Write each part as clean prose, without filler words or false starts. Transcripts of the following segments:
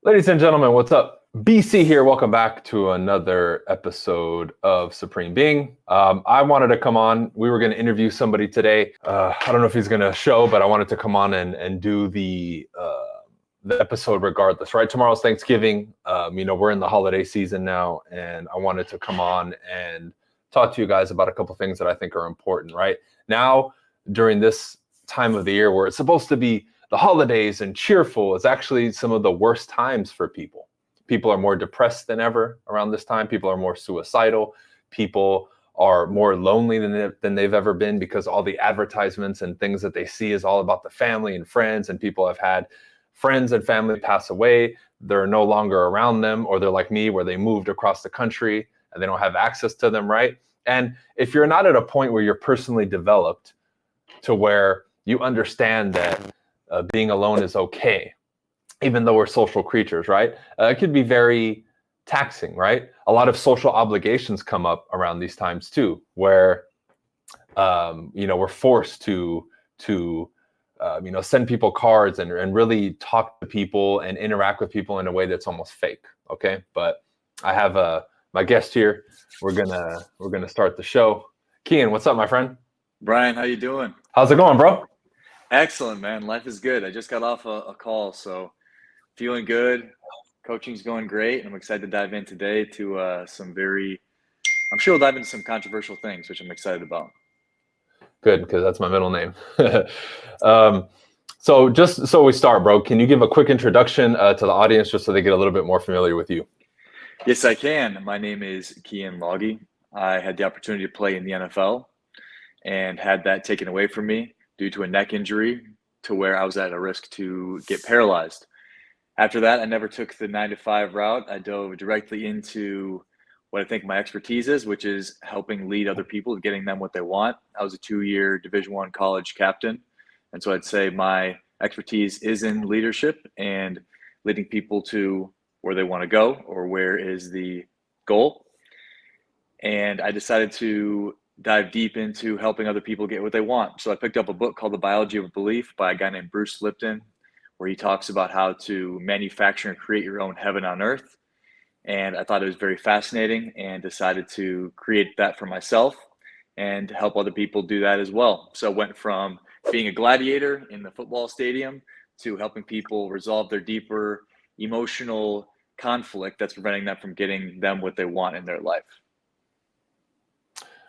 Ladies and gentlemen, what's up? BC here. Welcome back to another episode of Supreme Being. I wanted to come on. We were going to interview somebody today. I don't know if he's going to show, but I wanted to come on and do the episode regardless, right? Tomorrow's Thanksgiving. We're in the holiday season now, and I wanted to come on and talk to you guys about a couple things that I think are important, right? Now, during this time of the year where it's supposed to be the holidays and cheerful, is actually some of the worst times for people. People are more depressed than ever around this time. People are more suicidal. People are more lonely than they've ever been because all the advertisements and things that they see is all about the family and friends, and people have had friends and family pass away. They're no longer around them, or they're like me where they moved across the country and they don't have access to them, right? And if you're not at a point where you're personally developed to where you understand that being alone is okay, even though we're social creatures, right? It could be very taxing, right? A lot of social obligations come up around these times too, where we're forced to send people cards and really talk to people and interact with people in a way that's almost fake. Okay, but I have my guest here. We're gonna start the show. Keyen, what's up, my friend? Bryan, how you doing? How's it going, bro? Excellent, man. Life is good. I just got off a call, so feeling good. Coaching's going great. I'm excited to dive in today to I'm sure we'll dive into some controversial things, which I'm excited about. Good, because that's my middle name. So just so we start, bro, can you give a quick introduction to the audience just so they get a little bit more familiar with you? Yes, I can. My name is Keyen Lage. I had the opportunity to play in the NFL and had that taken away from me due to a neck injury to where I was at a risk to get paralyzed. After that, I never took the 9-to-5 route. I dove directly into what I think my expertise is, which is helping lead other people, getting them what they want. I was a 2-year Division I college captain. And so I'd say my expertise is in leadership and leading people to where they want to go or where is the goal. And I decided to dive deep into helping other people get what they want. So I picked up a book called The Biology of Belief by a guy named Bruce Lipton, where he talks about how to manufacture and create your own heaven on earth. And I thought it was very fascinating and decided to create that for myself and help other people do that as well. So I went from being a gladiator in the football stadium to helping people resolve their deeper emotional conflict that's preventing them from getting them what they want in their life.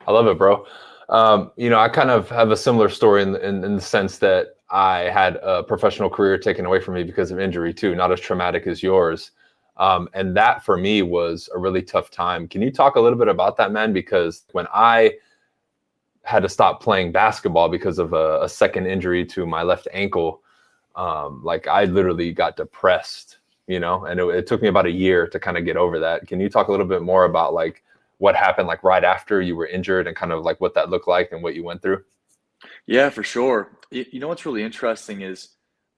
I love it, bro. I kind of have a similar story in the sense that I had a professional career taken away from me because of injury too, not as traumatic as yours. And that for me was a really tough time. Can you talk a little bit about that, man? Because when I had to stop playing basketball because of a second injury to my left ankle, I literally got depressed, and it took me about a year to kind of get over that. Can you talk a little bit more about what happened right after you were injured and kind of what that looked like and what you went through? Yeah, for sure. You know what's really interesting is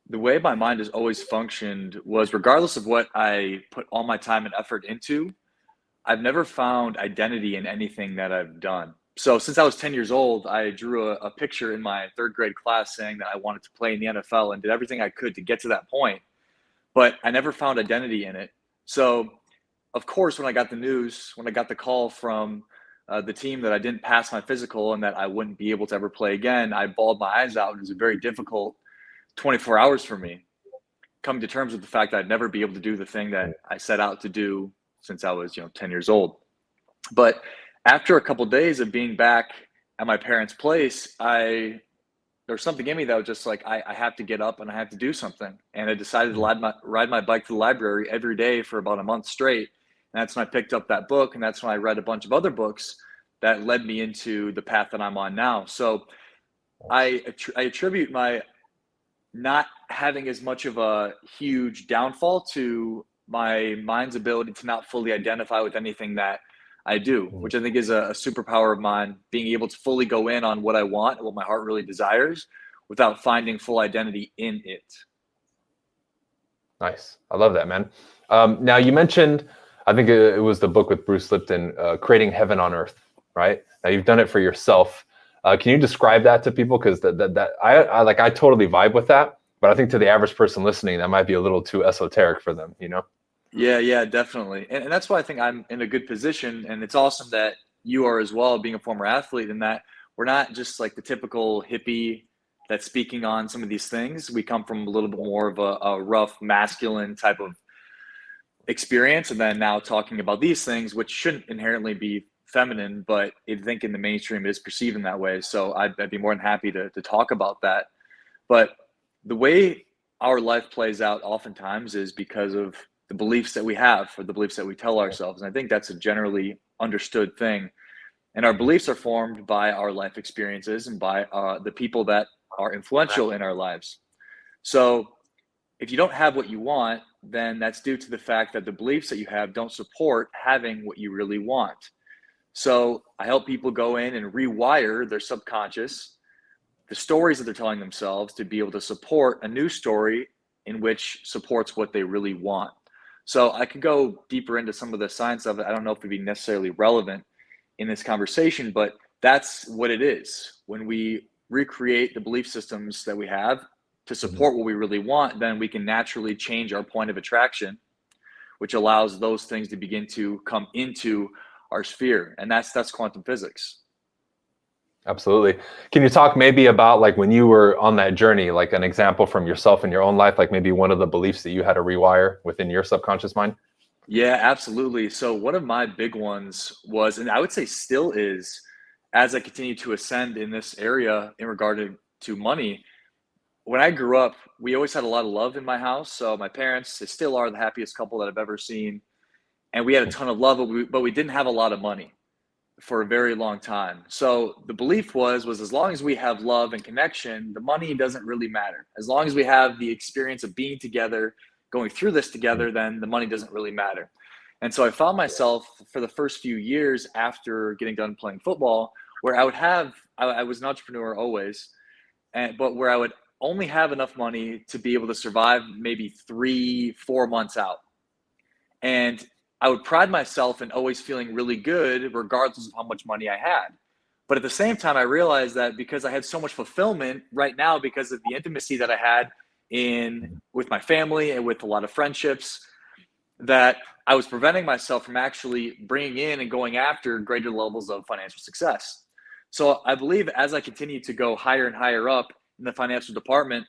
the way my mind has always functioned was regardless of what I put all my time and effort into, I've never found identity in anything that I've done. So since I was 10 years old, I drew a picture in my third grade class saying that I wanted to play in the NFL and did everything I could to get to that point, but I never found identity in it. So of course, when I got the call from the team that I didn't pass my physical and that I wouldn't be able to ever play again, I bawled my eyes out. It was a very difficult 24 hours for me, coming to terms with the fact that I'd never be able to do the thing that I set out to do since I was 10 years old. But after a couple of days of being back at my parents' place, there was something in me that was just I have to get up and I have to do something. And I decided to ride my bike to the library every day for about a month straight. And that's when I picked up that book, and that's when I read a bunch of other books that led me into the path that I'm on now. So I attribute my not having as much of a huge downfall to my mind's ability to not fully identify with anything that I do, which I think is a superpower of mine, being able to fully go in on what I want and what my heart really desires without finding full identity in it. Nice. I love that, man. Now you mentioned, I think it was the book with Bruce Lipton, Creating Heaven on Earth, right? Now you've done it for yourself. Can you describe that to people? Because I totally vibe with that. But I think to the average person listening, that might be a little too esoteric for them, you know? Yeah, definitely. And that's why I think I'm in a good position. And it's awesome that you are as well, being a former athlete, and that we're not just like the typical hippie that's speaking on some of these things. We come from a little bit more of a rough, masculine type of experience. And then now talking about these things, which shouldn't inherently be feminine, but I think in the mainstream is perceived in that way. So I'd be more than happy to talk about that. But the way our life plays out oftentimes is because of the beliefs that we have, or the beliefs that we tell ourselves. And I think that's a generally understood thing. And our beliefs are formed by our life experiences and by the people that are influential in our lives. So if you don't have what you want, then that's due to the fact that the beliefs that you have don't support having what you really want. So I help people go in and rewire their subconscious, the stories that they're telling themselves, to be able to support a new story in which supports what they really want. So I could go deeper into some of the science of it. I don't know if it'd be necessarily relevant in this conversation, but that's what it is. When we recreate the belief systems that we have to support what we really want, then we can naturally change our point of attraction, which allows those things to begin to come into our sphere. And that's quantum physics. Absolutely. Can you talk maybe about like when you were on that journey, like an example from yourself in your own life, like maybe one of the beliefs that you had to rewire within your subconscious mind? Yeah, absolutely. So one of my big ones was, and I would say still is, as I continue to ascend in this area in regard to money. When I grew up, we always had a lot of love in my house. So my parents, they still are the happiest couple that I've ever seen. And we had a ton of love, but we didn't have a lot of money for a very long time. So the belief was as long as we have love and connection, the money doesn't really matter. As long as we have the experience of being together, going through this together, then the money doesn't really matter. And so I found myself for the first few years after getting done playing football, where I was an entrepreneur always, but where I would only have enough money to be able to survive maybe 3, 4 months out. And I would pride myself in always feeling really good, regardless of how much money I had. But at the same time, I realized that because I had so much fulfillment right now, because of the intimacy that I had in with my family and with a lot of friendships, that I was preventing myself from actually bringing in and going after greater levels of financial success. So I believe as I continue to go higher and higher up in the financial department,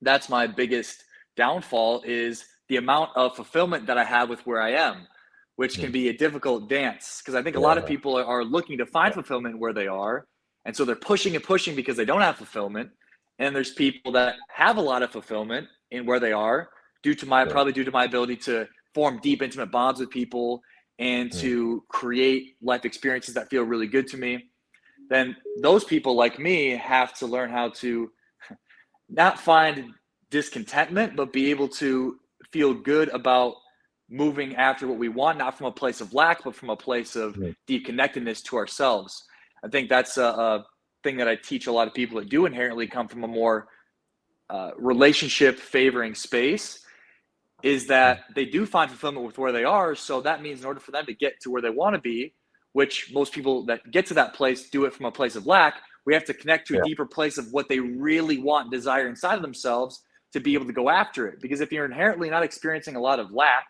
that's my biggest downfall, is the amount of fulfillment that I have with where I am, which can be a difficult dance, because I think a lot of people are looking to find fulfillment where they are. And so they're pushing and pushing because they don't have fulfillment. And there's people that have a lot of fulfillment in where they are probably due to my ability to form deep, intimate bonds with people and to create life experiences that feel really good to me. Then those people like me have to learn how to not find discontentment, but be able to feel good about moving after what we want, not from a place of lack, but from a place of deep connectedness to ourselves. I think that's a thing that I teach a lot of people that do inherently come from a more relationship favoring space, is that they do find fulfillment with where they are. So that means in order for them to get to where they want to be, which most people that get to that place do it from a place of lack, we have to connect to a deeper place of what they really want and desire inside of themselves to be able to go after it. Because if you're inherently not experiencing a lot of lack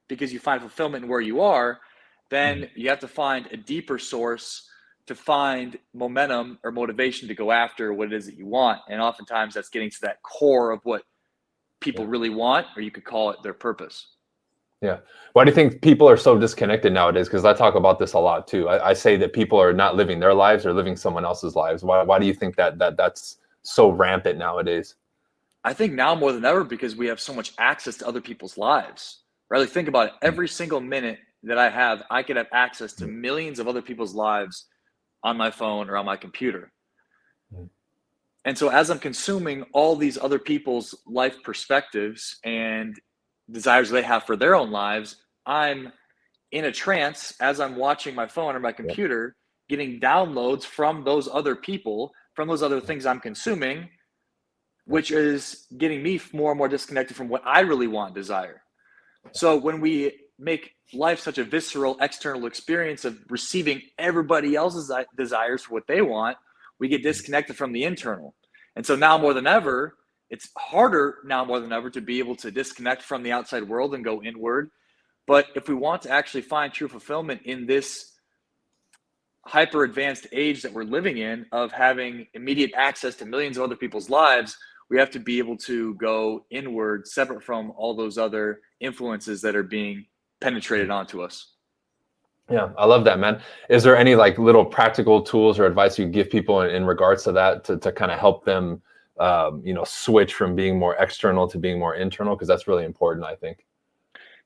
because you find fulfillment in where you are, then you have to find a deeper source to find momentum or motivation to go after what it is that you want. And oftentimes that's getting to that core of what people really want, or you could call it their purpose. Yeah. Why do you think people are so disconnected nowadays? Because I talk about this a lot too. I say that people are not living their lives, they're living someone else's lives. Why do you think that's so rampant nowadays? I think now more than ever, because we have so much access to other people's lives. Really think about it. Every single minute that I have, I could have access to millions of other people's lives on my phone or on my computer. And so as I'm consuming all these other people's life perspectives and desires they have for their own lives, I'm in a trance as I'm watching my phone or my computer, getting downloads from those other people, from those other things I'm consuming, which is getting me more and more disconnected from what I really want and desire. So when we make life such a visceral external experience of receiving everybody else's desires for what they want, we get disconnected from the internal. And so now more than ever, It's harder now more than ever to be able to disconnect from the outside world and go inward. But if we want to actually find true fulfillment in this hyper advanced age that we're living in of having immediate access to millions of other people's lives, we have to be able to go inward, separate from all those other influences that are being penetrated onto us. Yeah, I love that, man. Is there any like little practical tools or advice you give people in regards to that to kind of help them, switch from being more external to being more internal? Because that's really important, I think.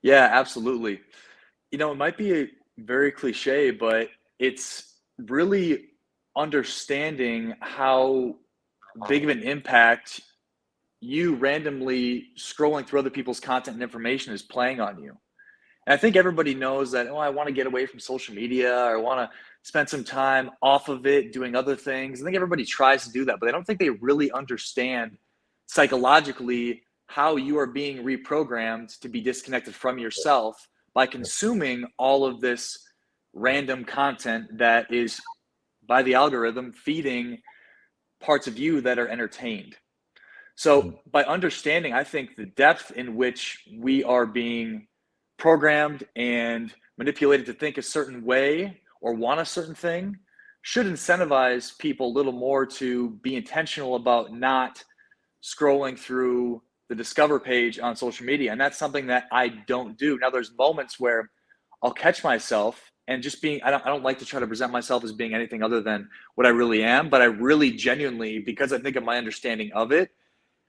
Yeah, absolutely. It might be a very cliche, but it's really understanding how big of an impact you randomly scrolling through other people's content and information is playing on you. And I think everybody knows that, oh, I want to get away from social media or I want to spend some time off of it doing other things. I think everybody tries to do that, but I don't think they really understand psychologically how you are being reprogrammed to be disconnected from yourself by consuming all of this random content that is by the algorithm feeding parts of you that are entertained. So by understanding, I think the depth in which we are being programmed and manipulated to think a certain way or want a certain thing should incentivize people a little more to be intentional about not scrolling through the discover page on social media. And that's something that I don't do. Now there's moments where I'll catch myself and just being, I don't like to try to present myself as being anything other than what I really am, but I really genuinely, because I think of my understanding of it,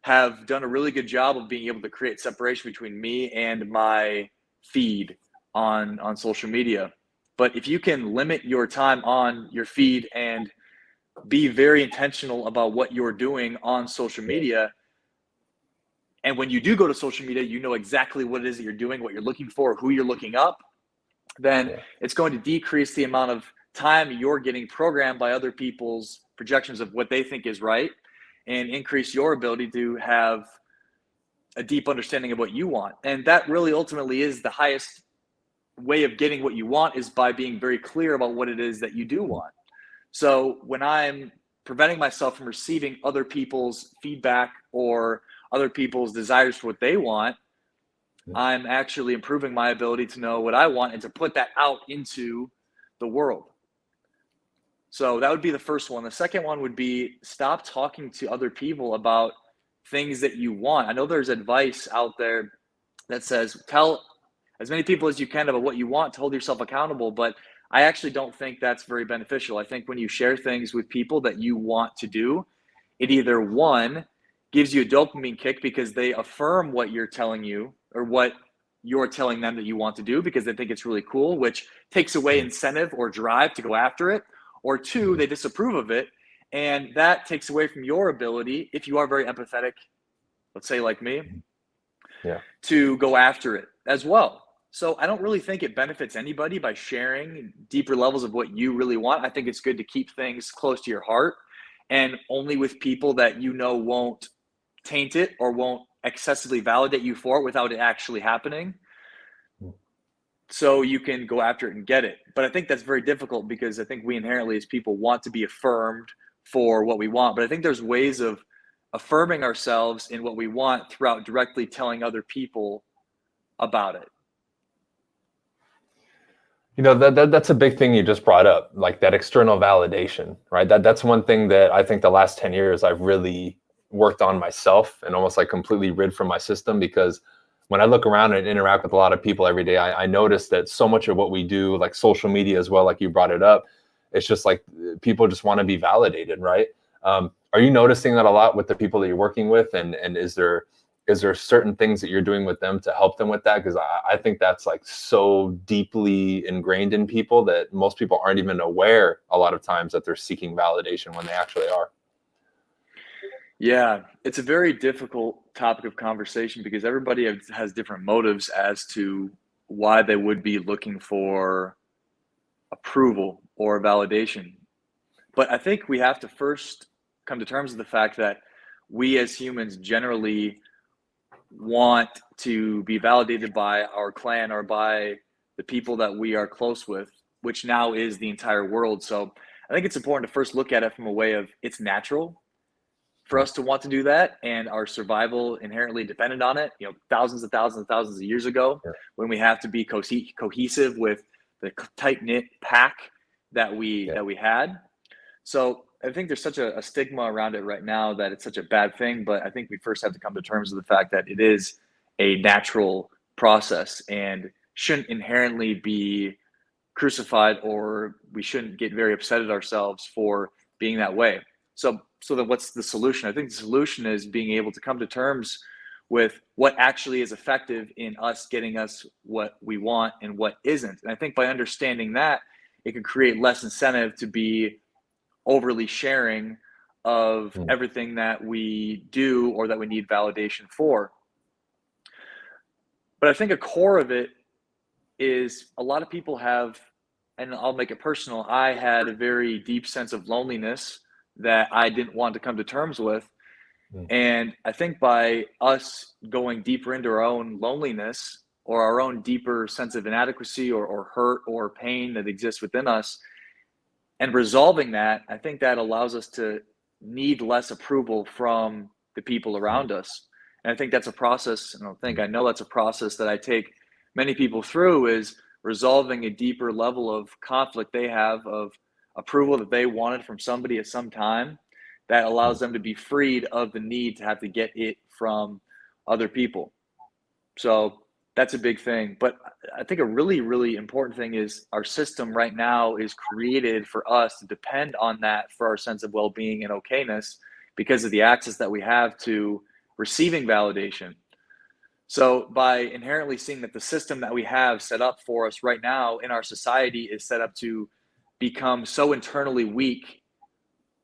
have done a really good job of being able to create separation between me and my feed on social media. But if you can limit your time on your feed and be very intentional about what you're doing on social media, and when you do go to social media, you know exactly what it is that you're doing, what you're looking for, who you're looking up, then it's going to decrease the amount of time you're getting programmed by other people's projections of what they think is right and increase your ability to have a deep understanding of what you want. And that really ultimately is the highest way of getting what you want, is by being very clear about what it is that you do want. So when I'm preventing myself from receiving other people's feedback or other people's desires for what they want, I'm actually improving my ability to know what I want and to put that out into the world. So that would be the first one. The second one would be stop talking to other people about things that you want. I know there's advice out there that says tell as many people as you can about what you want to hold yourself accountable, but I actually don't think that's very beneficial. I think when you share things with people that you want to do, it either one gives you a dopamine kick because they affirm what you're telling you or what you're telling them that you want to do because they think it's really cool, which takes away incentive or drive to go after it. Or two, they disapprove of it. And that takes away from your ability, if you are very empathetic, let's say like me, to go after it as well. So I don't really think it benefits anybody by sharing deeper levels of what you really want. I think it's good to keep things close to your heart and only with people that you know won't taint it or won't excessively validate you for it without it actually happening. So you can go after it and get it. But I think that's very difficult because I think we inherently as people want to be affirmed for what we want. But I think there's ways of affirming ourselves in what we want throughout directly telling other people about it. That's a big thing you just brought up, like that external validation, right? That's one thing that I think the last 10 years I've really worked on myself and almost like completely rid from my system, because when I look around and interact with a lot of people every day, I notice that so much of what we do, like social media as well, like you brought it up, it's just like people just want to be validated, right? Are you noticing that a lot with the people that you're working with? And is there certain things that you're doing with them to help them with that? Because I think that's like so deeply ingrained in people that most people aren't even aware a lot of times that they're seeking validation when they actually are. Yeah, it's a very difficult topic of conversation because everybody has different motives as to why they would be looking for approval or validation. But I think we have to first come to terms with the fact that we as humans generally want to be validated by our clan or by the people that we are close with, which now is the entire world. So I think it's important to first look at it from a way of it's natural for us to want to do that, and our survival inherently depended on it, thousands and thousands and thousands of years ago, Yeah. when we have to be cohesive with the tight-knit pack that we had. So I think there's such a stigma around it right now that it's such a bad thing, but I think we first have to come to terms with the fact that it is a natural process and shouldn't inherently be crucified, or we shouldn't get very upset at ourselves for being that way. So then what's the solution? I think the solution is being able to come to terms with what actually is effective in us getting us what we want and what isn't. And I think by understanding that, it can create less incentive to be overly sharing of everything that we do or that we need validation for. But I think a core of it is a lot of people have, and I'll make it personal, I had a very deep sense of loneliness that I didn't want to come to terms with. And I think by us going deeper into our own loneliness or our own deeper sense of inadequacy or hurt or pain that exists within us and resolving that, I think that allows us to need less approval from the people around us. And I think that's a process, and I know that's a process that I take many people through, is resolving a deeper level of conflict they have of approval that they wanted from somebody at some time, that allows them to be freed of the need to have to get it from other people. So that's a big thing. But I think a really, really important thing is our system right now is created for us to depend on that for our sense of well-being and okayness because of the access that we have to receiving validation. So by inherently seeing that the system that we have set up for us right now in our society is set up to become so internally weak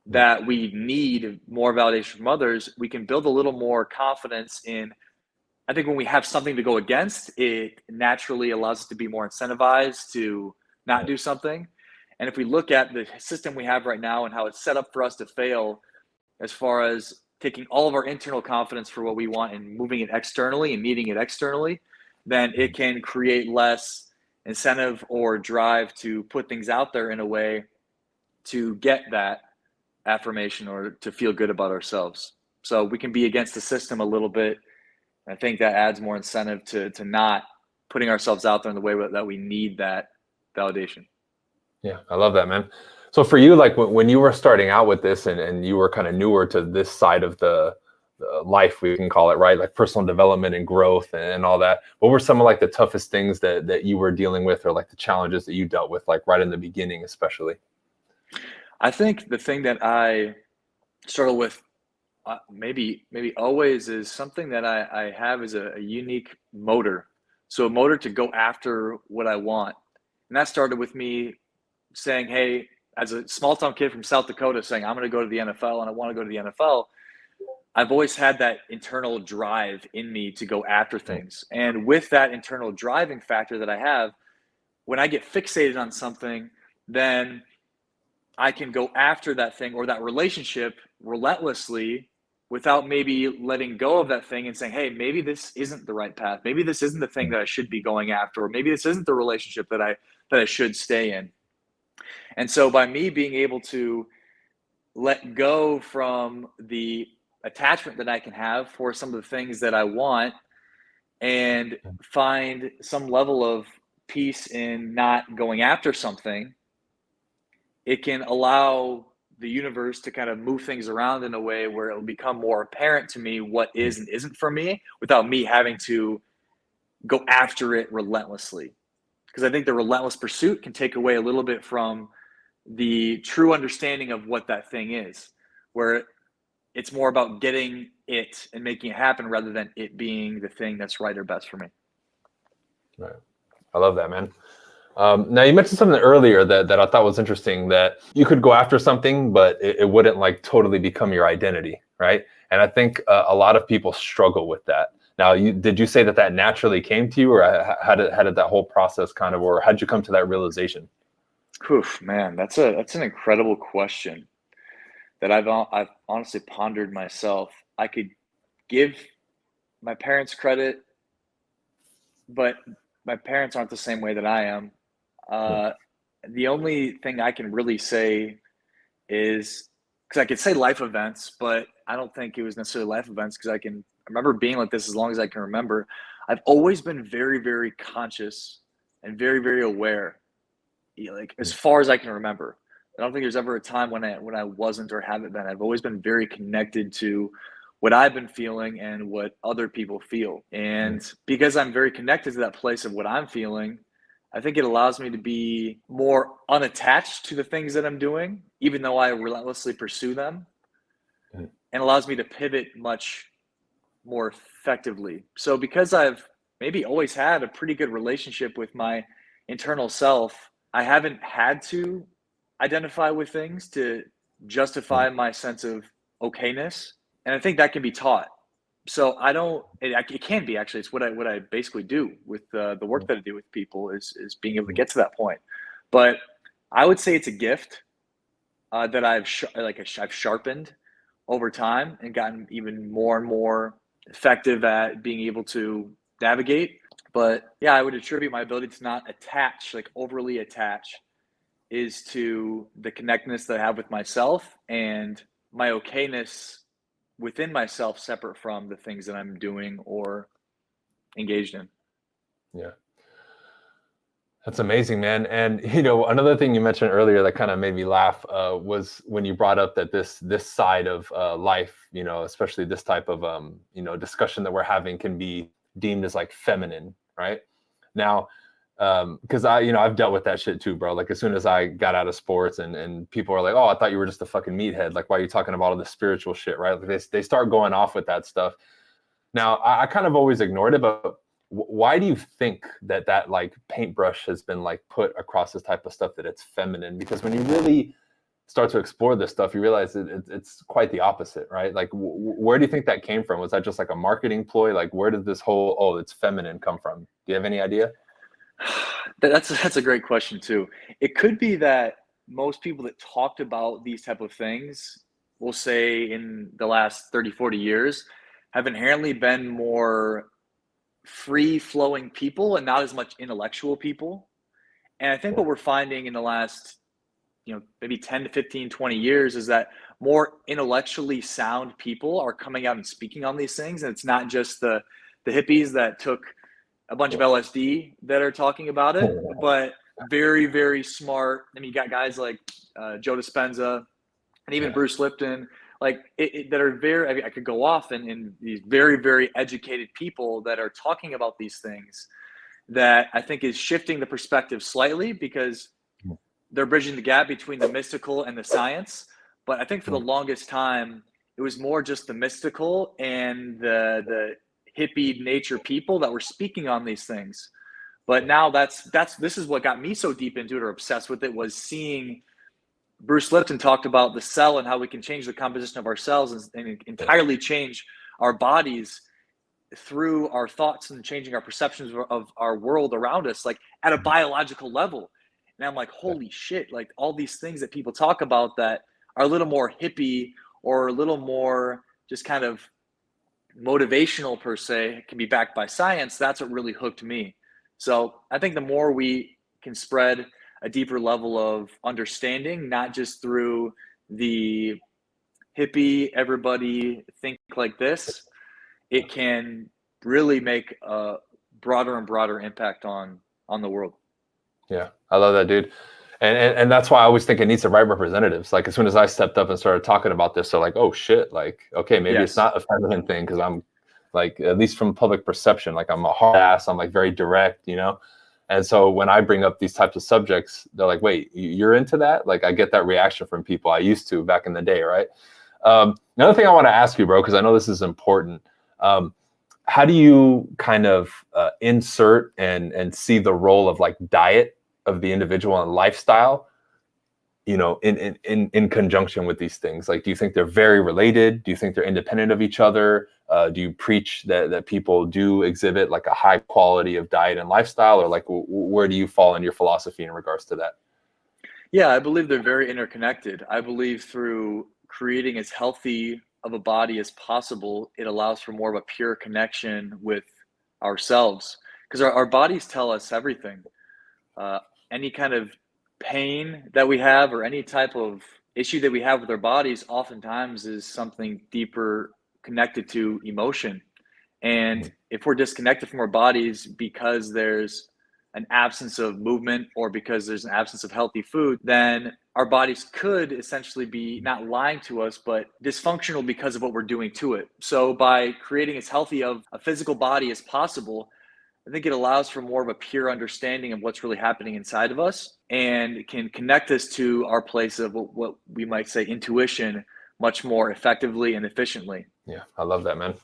that we need more validation from others, we can build a little more confidence in, I think when we have something to go against, it naturally allows us to be more incentivized to not do something. And if we look at the system we have right now and how it's set up for us to fail, as far as taking all of our internal confidence for what we want and moving it externally and needing it externally, then it can create less incentive or drive to put things out there in a way to get that affirmation or to feel good about ourselves. So we can be against the system a little bit. I think that adds more incentive to not putting ourselves out there in the way that we need that validation. Yeah, I love that, man. So for you, like when you were starting out with this and you were kind of newer to this side of the life, we can call it, right? Like personal development and growth and all that. What were some of like the toughest things that you were dealing with, or like the challenges that you dealt with, like right in the beginning, especially? I think the thing that I struggle with maybe always is something that I have is a unique motor. So a motor to go after what I want. And that started with me saying, hey, as a small town kid from South Dakota saying, I'm going to go to the NFL and I want to go to the NFL. I've always had that internal drive in me to go after things. And with that internal driving factor that I have, when I get fixated on something, then I can go after that thing or that relationship relentlessly without maybe letting go of that thing and saying, hey, maybe this isn't the right path. Maybe this isn't the thing that I should be going after, or maybe this isn't the relationship that I should stay in. And so by me being able to let go from the attachment that I can have for some of the things that I want and find some level of peace in not going after something, it can allow the universe to kind of move things around in a way where it will become more apparent to me what is and isn't for me without me having to go after it relentlessly. Because I think the relentless pursuit can take away a little bit from the true understanding of what that thing is, where it's more about getting it and making it happen rather than it being the thing that's right or best for me. Right. I love that, man. Now you mentioned something earlier that I thought was interesting, that you could go after something, but it wouldn't like totally become your identity, right? And I think a lot of people struggle with that. Now, did you say that naturally came to you, or how did that whole process kind of, or how'd you come to that realization? Oof, man, that's an incredible question that I've honestly pondered myself. I could give my parents credit, but my parents aren't the same way that I am. The only thing I can really say is because I could say life events, but I don't think it was necessarily life events because I remember being like this as long as I can remember. I've always been very, very conscious and very, very aware, like as far as I can remember. I don't think there's ever a time when I wasn't or haven't been. I've always been very connected to what I've been feeling and what other people feel. And because I'm very connected to that place of what I'm feeling, I think it allows me to be more unattached to the things that I'm doing, even though I relentlessly pursue them, and allows me to pivot much more effectively. So because I've maybe always had a pretty good relationship with my internal self, I haven't had to identify with things to justify my sense of okayness. And I think that can be taught. So I don't, it can be actually, it's what I basically do with the work that I do with people is being able to get to that point. But I would say it's a gift that I've sharpened over time and gotten even more and more effective at being able to navigate. But yeah, I would attribute my ability to not attach, like overly attach, is to the connectedness that I have with myself and my okayness within myself, separate from the things that I'm doing or engaged in. Yeah. That's amazing, man. And another thing you mentioned earlier that kind of made me laugh was when you brought up that this side of life, especially this type of discussion that we're having, can be deemed as like feminine, right? Now, because I've dealt with that shit too, bro. Like as soon as I got out of sports and people are like, oh, I thought you were just a fucking meathead. Like, why are you talking about all this spiritual shit, right? Like they start going off with that stuff. Now, I kind of always ignored it, but why do you think that like paintbrush has been like put across this type of stuff, that it's feminine? Because when you really start to explore this stuff, you realize it's quite the opposite, right? Like where do you think that came from? Was that just like a marketing ploy? Like where did this whole, oh, it's feminine come from? Do you have any idea? That's a great question too. It could be that most people that talked about these type of things, we'll say in the last 30, 40 years, have inherently been more free flowing people and not as much intellectual people. And I think what we're finding in the last, maybe 10 to 15, 20 years is that more intellectually sound people are coming out and speaking on these things. And it's not just the hippies that took a bunch of LSD that are talking about it, but very, very smart. I mean, you got guys like Joe Dispenza and even Bruce Lipton, like that are very, I could go off and these very, very educated people that are talking about these things that I think is shifting the perspective slightly because they're bridging the gap between the mystical and the science. But I think for the longest time, it was more just the mystical and the hippie nature people that were speaking on these things. But now this is what got me so deep into it or obsessed with it, was seeing Bruce Lipton talked about the cell and how we can change the composition of our cells and entirely change our bodies through our thoughts and changing our perceptions of our world around us, like at a biological level. And I'm like, holy shit, like all these things that people talk about that are a little more hippie or a little more just kind of motivational per se, can be backed by science. That's what really hooked me. So I think the more we can spread a deeper level of understanding, not just through the hippie, everybody think like this, it can really make a broader and broader impact on the world. Yeah, I love that, dude. And that's why I always think it needs the right representatives. Like as soon as I stepped up and started talking about this, they're like, oh shit, like, okay, maybe it's not a feminine thing, because I'm like, at least from public perception, like I'm a hard ass, I'm like very direct, And so when I bring up these types of subjects, they're like, wait, you're into that? Like I get that reaction from people. I used to back in the day, right? Another thing I want to ask you, bro, because I know this is important. How do you kind of insert and see the role of like diet of the individual and lifestyle, in conjunction with these things? Like, do you think they're very related? Do you think they're independent of each other? Do you preach that people do exhibit like a high quality of diet and lifestyle, or like where do you fall in your philosophy in regards to that? Yeah, I believe they're very interconnected. I believe through creating as healthy of a body as possible, it allows for more of a pure connection with ourselves, because our bodies tell us everything. Any kind of pain that we have or any type of issue that we have with our bodies oftentimes is something deeper connected to emotion. And if we're disconnected from our bodies because there's an absence of movement or because there's an absence of healthy food, then our bodies could essentially be not lying to us, but dysfunctional because of what we're doing to it. So by creating as healthy of a physical body as possible, I think it allows for more of a pure understanding of what's really happening inside of us and can connect us to our place of what we might say intuition much more effectively and efficiently. Yeah, I love that, man.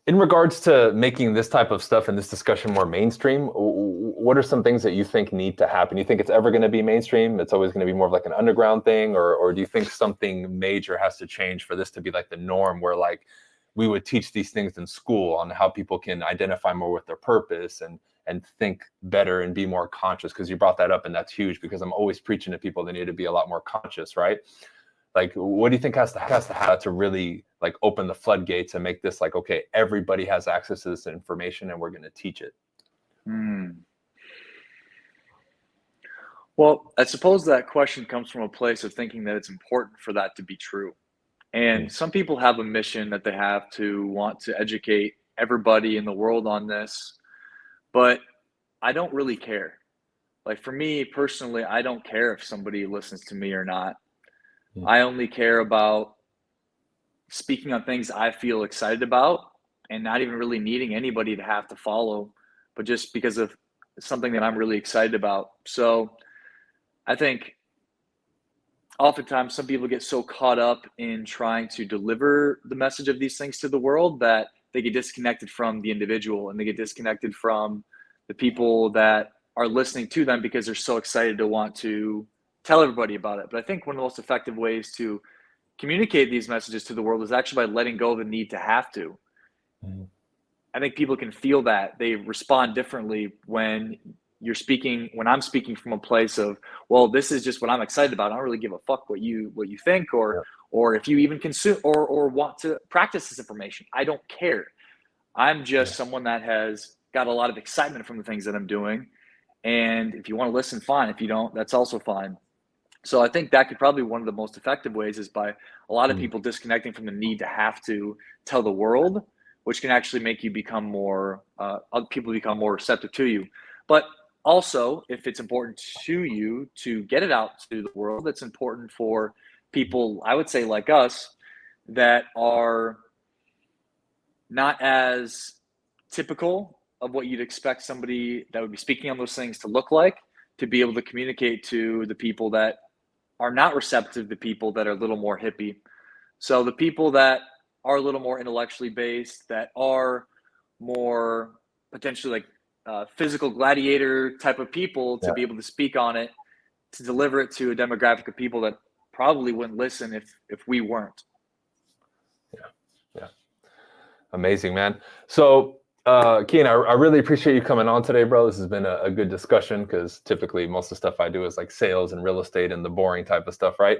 In regards to making this type of stuff and this discussion more mainstream, what are some things that you think need to happen? You think it's ever going to be mainstream? It's always going to be more of like an underground thing? Or do you think something major has to change for this to be like the norm, where like we would teach these things in school on how people can identify more with their purpose and think better and be more conscious? Because you brought that up, and that's huge, because I'm always preaching to people they need to be a lot more conscious, right? Like, what do you think has to have to really like open the floodgates and make this like, okay, everybody has access to this information and we're going to teach it? Well, I suppose that question comes from a place of thinking that it's important for that to be true. And some people have a mission that they have to want to educate everybody in the world on this, but I don't really care. Like for me personally, I don't care if somebody listens to me or not. I only care about speaking on things I feel excited about and not even really needing anybody to have to follow, but just because of something that I'm really excited about. So I think oftentimes some people get so caught up in trying to deliver the message of these things to the world that they get disconnected from the individual, and they get disconnected from the people that are listening to them because they're so excited to want to tell everybody about it. But I think one of the most effective ways to communicate these messages to the world is actually by letting go of the need to have to. I think people can feel that. They respond differently when I'm speaking from a place of, well, this is just what I'm excited about. I don't really give a fuck what you think, or if you even consume or want to practice this information. I don't care. I'm just someone that has got a lot of excitement from the things that I'm doing. And if you want to listen, fine. If you don't, that's also fine. So I think that could probably be one of the most effective ways, is by a lot of people disconnecting from the need to have to tell the world, which can actually make you become more, people become more receptive to you. But also, if it's important to you to get it out to the world, it's important for people, I would say like us, that are not as typical of what you'd expect somebody that would be speaking on those things to look like, to be able to communicate to the people that are not receptive to people that are a little more hippie. So the people that are a little more intellectually based, that are more potentially like physical gladiator type of people, to be able to speak on it, to deliver it to a demographic of people that probably wouldn't listen if we weren't. Yeah. Amazing, man. So Keyen, I really appreciate you coming on today, bro. This has been a good discussion, because typically most of the stuff I do is like sales and real estate and the boring type of stuff, right?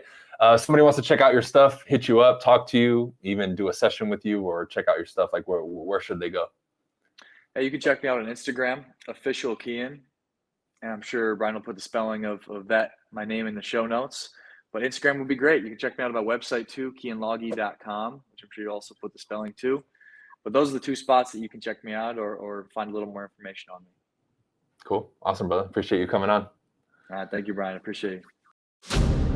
Somebody wants to check out your stuff, hit you up, talk to you, even do a session with you, or check out your stuff, like where should they go? Hey, you can check me out on Instagram, official Keyen, and I'm sure Bryan will put the spelling of that, my name, in the show notes. But Instagram would be great. You can check me out on my website too, keyenlage.com, which I'm sure you'll also put the spelling too. But those are the two spots that you can check me out or find a little more information on me. Cool. Awesome, brother. Appreciate you coming on. All right. Thank you, Bryan. I appreciate it.